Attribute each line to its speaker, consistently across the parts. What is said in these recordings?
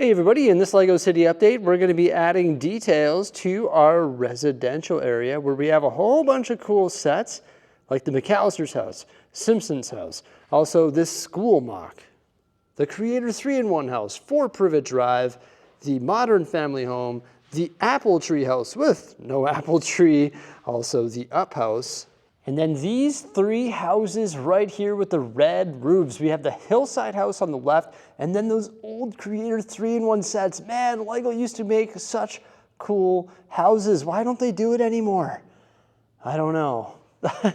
Speaker 1: Hey everybody, in this LEGO City update, we're going to be adding details to our residential area where we have a whole bunch of cool sets like the McAllister's house, Simpson's house, also this school mock, the Creator 3-in-1 house, 4 Privet Drive, the Modern Family Home, the Apple Tree house with no apple tree, also the Up house. And then these 3 houses right here with the red roofs. We have the Hillside house on the left, and then those old Creator 3-in-1 sets. Man, LEGO used to make such cool houses. Why don't they do it anymore? I don't know.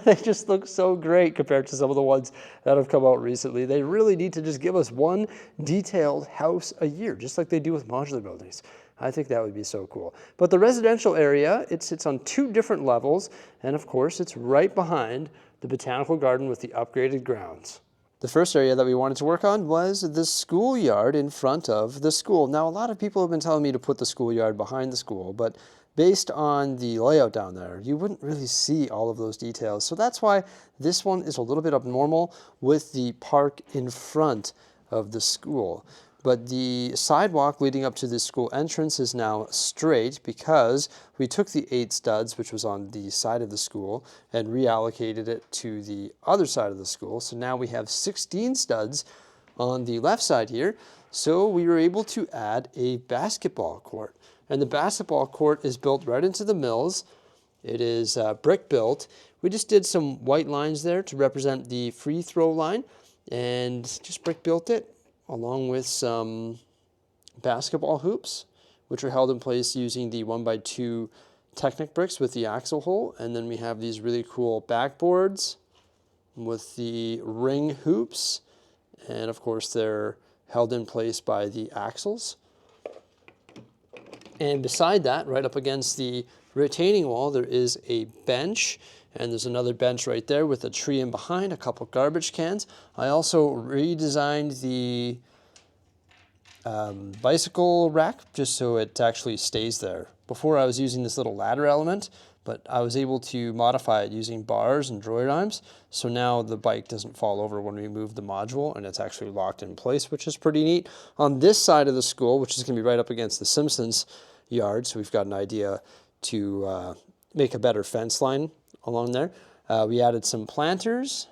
Speaker 1: They just look so great compared to some of the ones that have come out recently. They really need to just give us one detailed house a year, just like they do with modular buildings. I think that would be so cool. But the residential area, it sits on 2 different levels, and of course, it's right behind the botanical garden with the upgraded grounds. The first area that we wanted to work on was the schoolyard in front of the school. Now, a lot of people have been telling me to put the schoolyard behind the school, but based on the layout down there, you wouldn't really see all of those details. So that's why this one is a little bit abnormal with the park in front of the school. But the sidewalk leading up to the school entrance is now straight because we took the 8 studs, which was on the side of the school, and reallocated it to the other side of the school. So now we have 16 studs on the left side here. So we were able to add a basketball court. And the basketball court is built right into the mills. It is brick built. We just did some white lines there to represent the free throw line and just brick built it, along with some basketball hoops, which are held in place using the 1x2 Technic bricks with the axle hole. And then we have these really cool backboards with the ring hoops. And of course, they're held in place by the axles. And beside that, right up against the retaining wall, there is a bench. And there's another bench right there with a tree in behind, a couple garbage cans. I also redesigned the bicycle rack just so it actually stays there. Before I was using this little ladder element, but I was able to modify it using bars and droid arms. So now the bike doesn't fall over when we move the module, and it's actually locked in place, which is pretty neat. On this side of the school, which is going to be right up against the Simpsons yard, so we've got an idea to make a better fence line along there. We added some planters,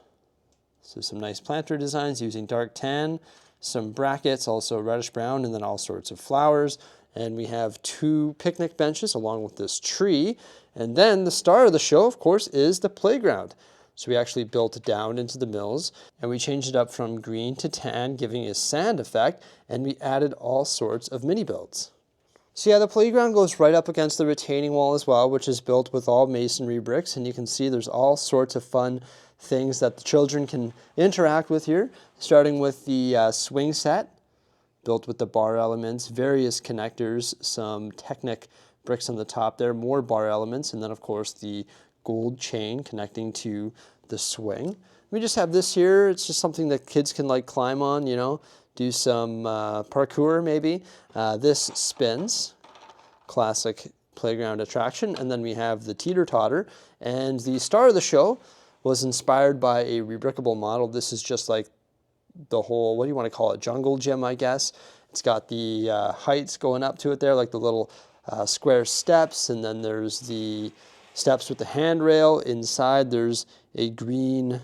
Speaker 1: so some nice planter designs using dark tan, some brackets, also reddish brown, and then all sorts of flowers. And we have 2 picnic benches along with this tree. And then the star of the show, of course, is the playground. So we actually built it down into the mills, and we changed it up from green to tan, giving a sand effect, and we added all sorts of mini builds. So yeah, the playground goes right up against the retaining wall as well, which is built with all masonry bricks, and you can see there's all sorts of fun things that the children can interact with here, starting with the swing set, built with the bar elements, various connectors, some Technic bricks on the top there, more bar elements, and then of course the gold chain connecting to the swing. We just have this here. It's just something that kids can like climb on, you know, do some parkour maybe. This spins, classic playground attraction. And then we have the teeter-totter. And the star of the show was inspired by a rebrickable model. This is just like the whole, what do you want to call it, jungle gym, I guess. It's got the heights going up to it there, like the little square steps, and then there's the steps with the handrail. Inside there's a green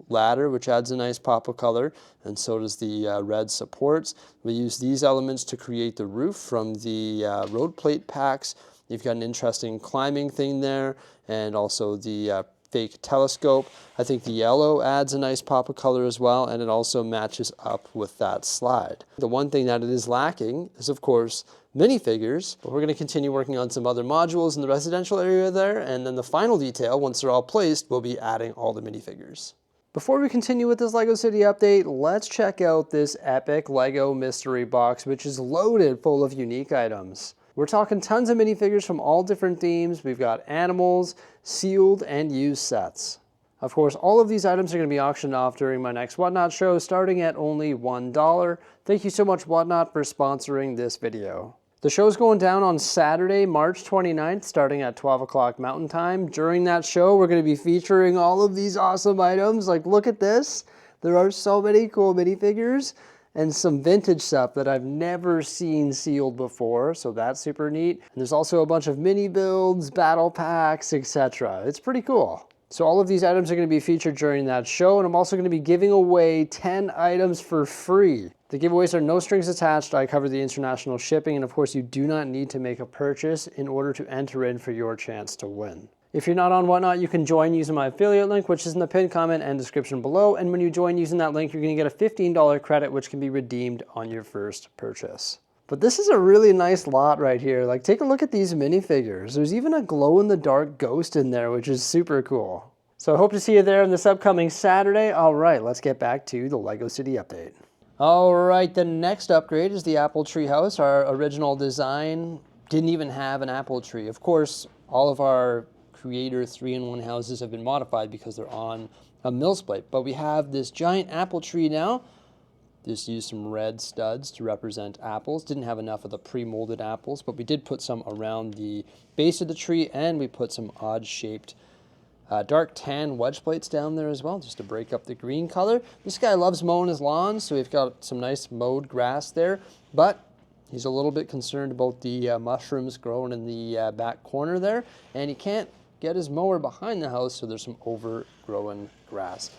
Speaker 1: ladder, which adds a nice pop of color, and so does the red supports. We use these elements to create the roof from the road plate packs. You've got an interesting climbing thing there, and also the fake telescope. I think the yellow adds a nice pop of color as well, and it also matches up with that slide. The one thing that it is lacking is, of course, minifigures, but we're going to continue working on some other modules in the residential area there, and then the final detail, once they're all placed, we'll be adding all the minifigures. Before we continue with this LEGO City update, let's check out this epic LEGO mystery box, which is loaded full of unique items. We're talking tons of minifigures from all different themes. We've got animals, sealed, and used sets. Of course, all of these items are going to be auctioned off during my next Whatnot show, starting at only $1. Thank you so much, Whatnot, for sponsoring this video. The show's going down on Saturday, March 29th, starting at 12 o'clock Mountain Time. During that show, we're going to be featuring all of these awesome items. Like, look at this. There are so many cool minifigures. and some vintage stuff that I've never seen sealed before, so that's super neat. And there's also a bunch of mini builds, battle packs, etc. It's pretty cool. So all of these items are going to be featured during that show, and I'm also going to be giving away 10 items for free. The giveaways are no strings attached. I cover the international shipping, and of course you do not need to make a purchase in order to enter in for your chance to win. If you're not on Whatnot, you can join using my affiliate link, which is in the pinned comment and description below. And when you join using that link, you're going to get a $15 credit, which can be redeemed on your first purchase. But this is a really nice lot right here. Like, take a look at these minifigures. There's even a glow-in-the-dark ghost in there, which is super cool. So I hope to see you there on this upcoming Saturday. All right, let's get back to the LEGO City update. All right, the next upgrade is the apple tree house. Our original design didn't even have an apple tree. Of course, all of our Creator 3-in-1 houses have been modified because they're on a mill split. But we have this giant apple tree now. Just used some red studs to represent apples. Didn't have enough of the pre-molded apples, but we did put some around the base of the tree, and we put some odd-shaped dark tan wedge plates down there as well, just to break up the green color. This guy loves mowing his lawn, so we've got some nice mowed grass there, but he's a little bit concerned about the mushrooms growing in the back corner there, and he can't get his mower behind the house, so there's some overgrown grass.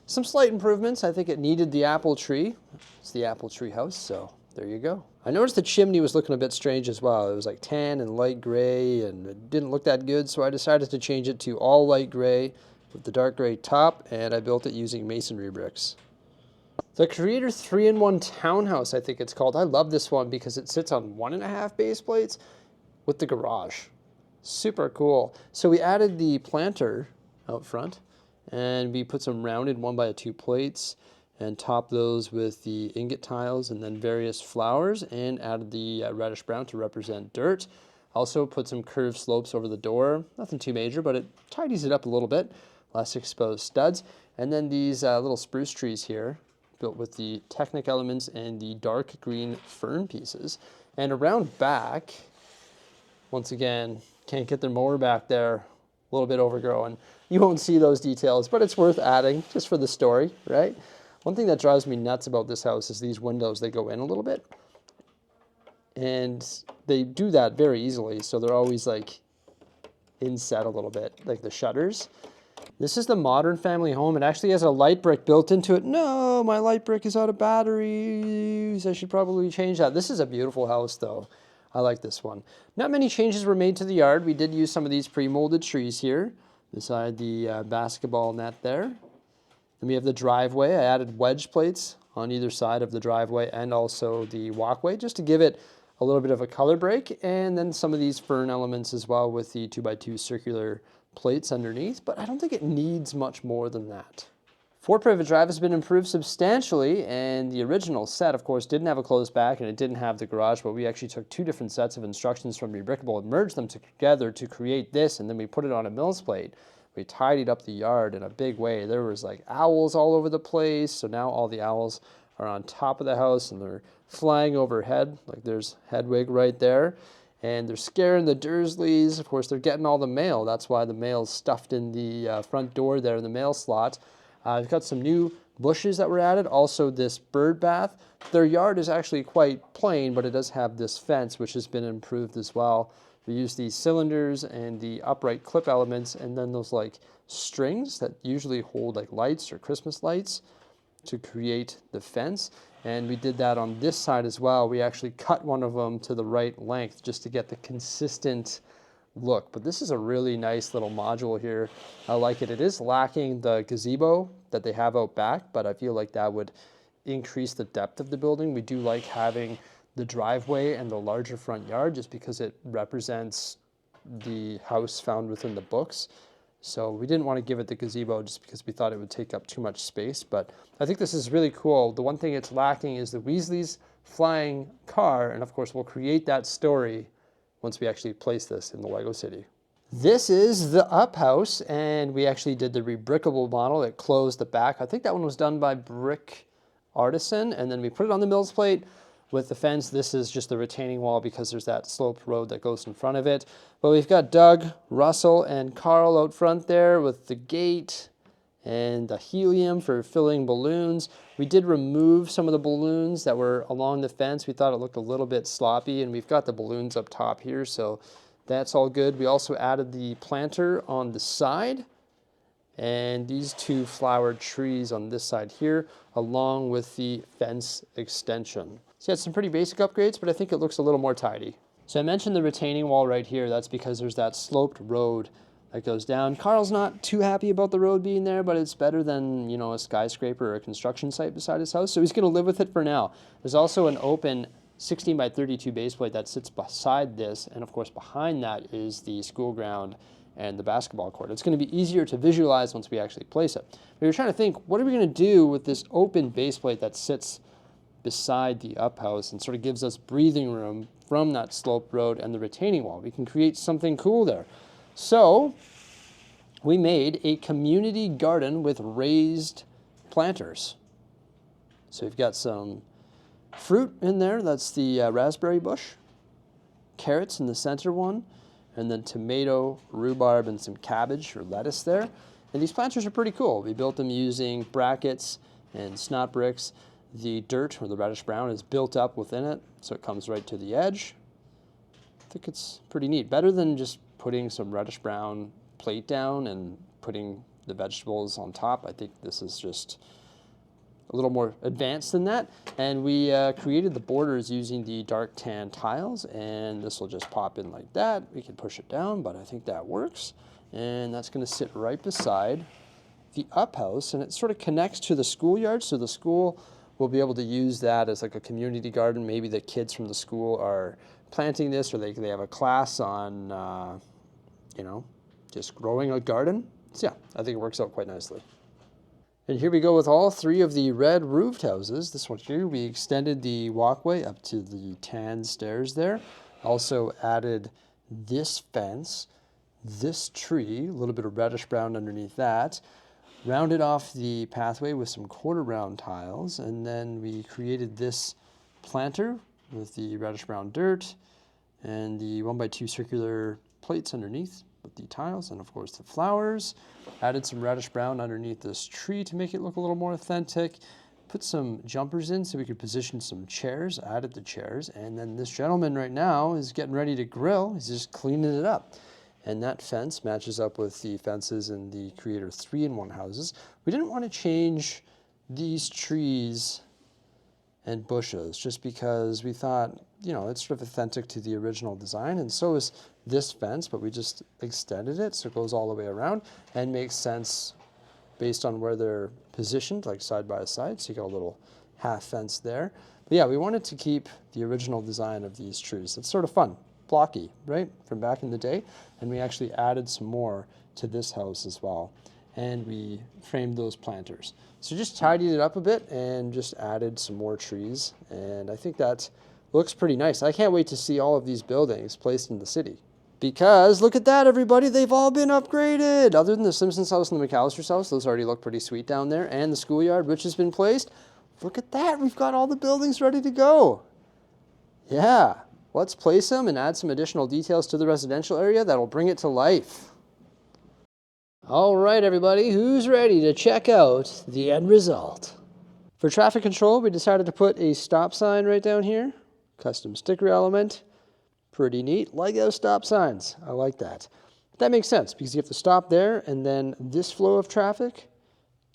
Speaker 1: Some slight improvements. I think it needed the apple tree. It's the apple tree house, so there you go. I noticed the chimney was looking a bit strange as well. It was like tan and light gray, and it didn't look that good, so I decided to change it to all light gray with the dark gray top, and I built it using masonry bricks. The Creator 3-in-1 townhouse, I think it's called. I love this one because it sits on 1.5 base plates with the garage. Super cool. So we added the planter out front, and we put some rounded 1x2 plates and topped those with the ingot tiles and then various flowers, and added the reddish brown to represent dirt. Also put some curved slopes over the door. Nothing too major, but it tidies it up a little bit. Less exposed studs. And then these little spruce trees here, built with the Technic elements and the dark green fern pieces. And around back, once again, can't get their mower back there, a little bit overgrown. You won't see those details, but it's worth adding just for the story, right? One thing that drives me nuts about this house is these windows. They go in a little bit, and they do that very easily, so they're always like inset a little bit, like the shutters. This is the modern family home. It actually has a light brick built into it. No, my light brick is out of batteries. I should probably change that. This is a beautiful house, though. I like this one. Not many changes were made to the yard. We did use some of these pre-molded trees here beside the basketball net there. Then we have the driveway. I added wedge plates on either side of the driveway and also the walkway just to give it a little bit of a color break. And then some of these fern elements as well with the 2x2 circular plates underneath. But I don't think it needs much more than that. Ford Private Drive has been improved substantially, and the original set, of course, didn't have a closed back and it didn't have the garage, but we actually took two different sets of instructions from Rebrickable and merged them together to create this, and then we put it on a mill's plate. We tidied up the yard in a big way. There was like owls all over the place, so now all the owls are on top of the house and they're flying overhead, like there's Hedwig right there, and they're scaring the Dursleys. Of course, they're getting all the mail. That's why the mail's stuffed in the front door there in the mail slot. We've got some new bushes that were added, also this bird bath. Their yard is actually quite plain, but it does have this fence, which has been improved as well. We use these cylinders and the upright clip elements, and then those like strings that usually hold like lights or Christmas lights to create the fence. And we did that on this side as well. We actually cut one of them to the right length just to get the consistent look. But this is a really nice little module here. I like it. It is lacking the gazebo that they have out back, but I feel like that would increase the depth of the building. We do like having the driveway and the larger front yard just because it represents the house found within the books. So we didn't want to give it the gazebo just because we thought it would take up too much space, but I think this is really cool. The one thing it's lacking is the Weasley's flying car, and of course we'll create that story once we actually place this in the LEGO City. This is the up house, and we actually did the rebrickable model that closed the back. I think that one was done by Brick Artisan, and then we put it on the mill's plate with the fence. This is just the retaining wall because there's that sloped road that goes in front of it. But we've got Doug, Russell, and Carl out front there with the gate and the helium for filling balloons. We did remove some of the balloons that were along the fence. We thought it looked a little bit sloppy, and we've got the balloons up top here, so that's all good. We also added the planter on the side, and these two flowered trees on this side here, along with the fence extension. So yeah, some pretty basic upgrades, but I think it looks a little more tidy. So I mentioned the retaining wall right here. That's because there's that sloped road that goes down. Carl's not too happy about the road being there, but it's better than, you know, a skyscraper or a construction site beside his house, so he's gonna live with it for now. There's also an open 16 by 32 base plate that sits beside this, and of course behind that is the school ground and the basketball court. It's going to be easier to visualize once we actually place it. We were trying to think, what are we going to do with this open base plate that sits beside the up house and sort of gives us breathing room from that sloped road and the retaining wall? We can create something cool there. So we made a community garden with raised planters. So we've got some fruit in there. That's the raspberry bush. Carrots in the center one. And then tomato, rhubarb, and some cabbage or lettuce there. And these planters are pretty cool. We built them using brackets and snot bricks. The dirt, or the reddish brown, is built up within it, so it comes right to the edge. I think it's pretty neat. Better than just putting some reddish brown plate down and putting the vegetables on top. I think this is just a little more advanced than that. And we created the borders using the dark tan tiles, and this will just pop in like that. We can push it down, but I think that works. And that's gonna sit right beside the up house, and it sort of connects to the schoolyard, so the school will be able to use that as like a community garden. Maybe the kids from the school are planting this, or they have a class on, you know, just growing a garden. So yeah, I think it works out quite nicely. And here we go with all three of the red roofed houses. This one here, we extended the walkway up to the tan stairs there. Also added this fence, this tree, a little bit of reddish brown underneath that. Rounded off the pathway with some quarter round tiles, and then we created this planter with the reddish brown dirt and the 1x2 circular plates underneath with the tiles, and of course the flowers. Added some reddish brown underneath this tree to make it look a little more authentic. Put some jumpers in so we could position some chairs, added the chairs, and then this gentleman right now is getting ready to grill. He's just cleaning it up. And that fence matches up with the fences in the Creator 3-in-1 houses. We didn't want to change these trees and bushes just because we thought, you know, it's sort of authentic to the original design, and so is this fence, but we just extended it so it goes all the way around and makes sense based on where they're positioned, like side by side. So you got a little half fence there. But yeah, we wanted to keep the original design of these trees. It's sort of fun, blocky, right, from back in the day. And we actually added some more to this house as well. And we framed those planters. So just tidied it up a bit and just added some more trees. And I think that looks pretty nice. I can't wait to see all of these buildings placed in the city. Because look at that, everybody, they've all been upgraded. Other than the Simpsons house and the McAllister's house, those already look pretty sweet down there. And the schoolyard, which has been placed. Look at that, we've got all the buildings ready to go. Yeah, let's place them and add some additional details to the residential area that'll bring it to life. All right, everybody, who's ready to check out the end result? For traffic control, we decided to put a stop sign right down here. Custom sticker element. Pretty neat. Like those stop signs. I like that. That makes sense because you have to stop there and then this flow of traffic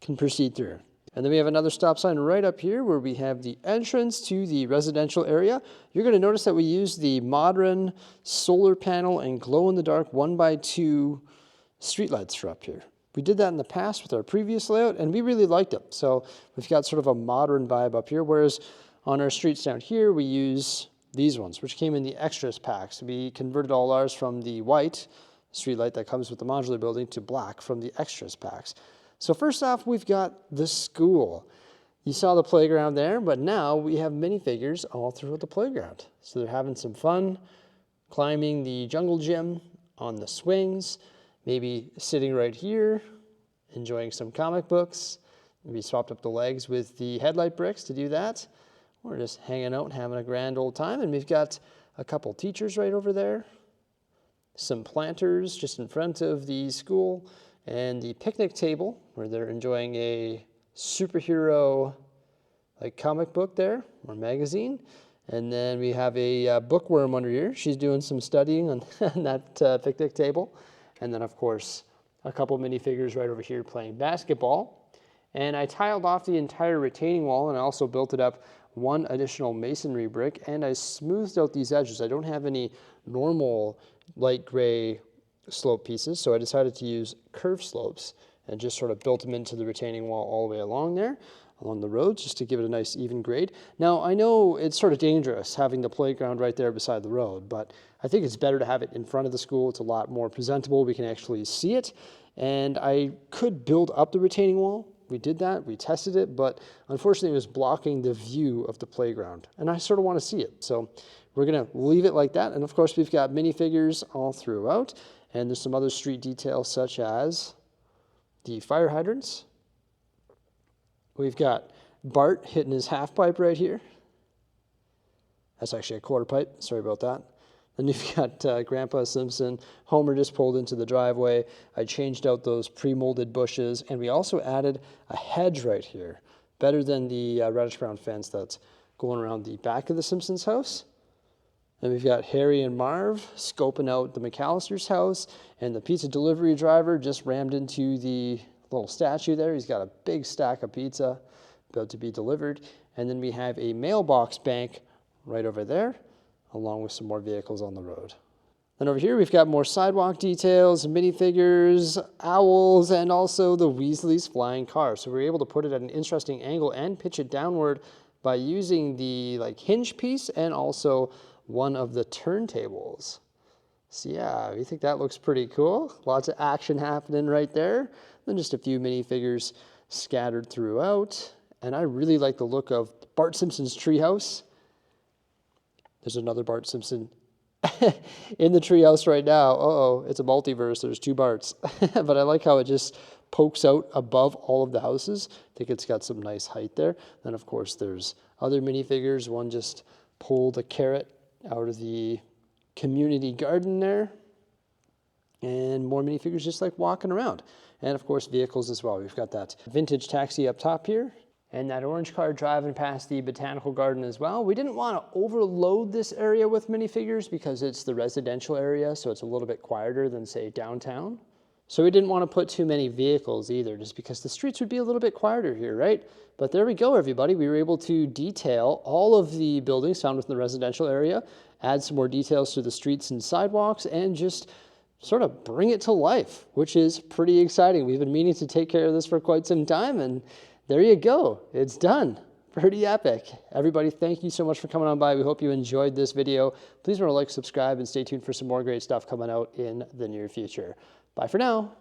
Speaker 1: can proceed through. And then we have another stop sign right up here where we have the entrance to the residential area. You're going to notice that we use the modern solar panel and glow-in-the-dark 1x2 streetlights for up here. We did that in the past with our previous layout, and we really liked it. So we've got sort of a modern vibe up here, whereas on our streets down here, we use these ones, which came in the extras packs. We converted all ours from the white streetlight that comes with the modular building to black from the extras packs. So first off, we've got the school. You saw the playground there, but now we have minifigures all throughout the playground. So they're having some fun climbing the jungle gym on the swings, maybe sitting right here, enjoying some comic books. Maybe swapped up the legs with the headlight bricks to do that. We're just hanging out and having a grand old time. And we've got a couple teachers right over there. Some planters just in front of the school. and the picnic table where they're enjoying a superhero like comic book there, or magazine. And then we have a bookworm under here. She's doing some studying on, on that picnic table. And then, of course, a couple minifigures right over here playing basketball. And I tiled off the entire retaining wall, and I also built it up one additional masonry brick, and I smoothed out these edges. I don't have any normal light gray slope pieces, so I decided to use curved slopes and just sort of built them into the retaining wall all the way along there, along the road, just to give it a nice even grade. Now, I know it's sort of dangerous having the playground right there beside the road, but I think it's better to have it in front of the school. It's a lot more presentable. We can actually see it, and I could build up the retaining wall. We did that, we tested it, but unfortunately it was blocking the view of the playground, and I sort of want to see it. So we're gonna leave it like that, and of course we've got minifigures all throughout, and there's some other street details such as the fire hydrants. We've got Bart hitting his half pipe right here. That's actually a quarter pipe, sorry about that. Then you've got Grandpa Simpson. Homer just pulled into the driveway. I changed out those pre-molded bushes, and we also added a hedge right here, better than the reddish brown fence that's going around the back of the Simpsons house. And we've got Harry and Marv scoping out the McAllister's house, and the pizza delivery driver just rammed into the little statue there. He's got a big stack of pizza about to be delivered. And then we have a mailbox bank right over there, along with some more vehicles on the road. Then over here, we've got more sidewalk details, minifigures, owls, and also the Weasley's flying car. So we were able to put it at an interesting angle and pitch it downward by using the hinge piece and also one of the turntables. So yeah, we think that looks pretty cool. Lots of action happening right there. Then just a few minifigures scattered throughout. And I really like the look of Bart Simpson's treehouse. There's another Bart Simpson in the treehouse right now. Uh-oh, it's a multiverse. There's two Barts. But I like how it just pokes out above all of the houses. I think it's got some nice height there. Then, of course, there's other minifigures. One just pulled a carrot out of the community garden there. And more minifigures just walking around. And, of course, vehicles as well. We've got that vintage taxi up top here. And that orange car driving past the botanical garden as well. We didn't want to overload this area with minifigures because it's the residential area, so it's a little bit quieter than, say, downtown. So we didn't want to put too many vehicles either, just because the streets would be a little bit quieter here, right? But there we go, everybody. We were able to detail all of the buildings found within the residential area, add some more details to the streets and sidewalks, and just sort of bring it to life, which is pretty exciting. We've been meaning to take care of this for quite some time, and there you go. It's done. Pretty epic. Everybody, thank you so much for coming on by. We hope you enjoyed this video. Please remember to like, subscribe, and stay tuned for some more great stuff coming out in the near future. Bye for now.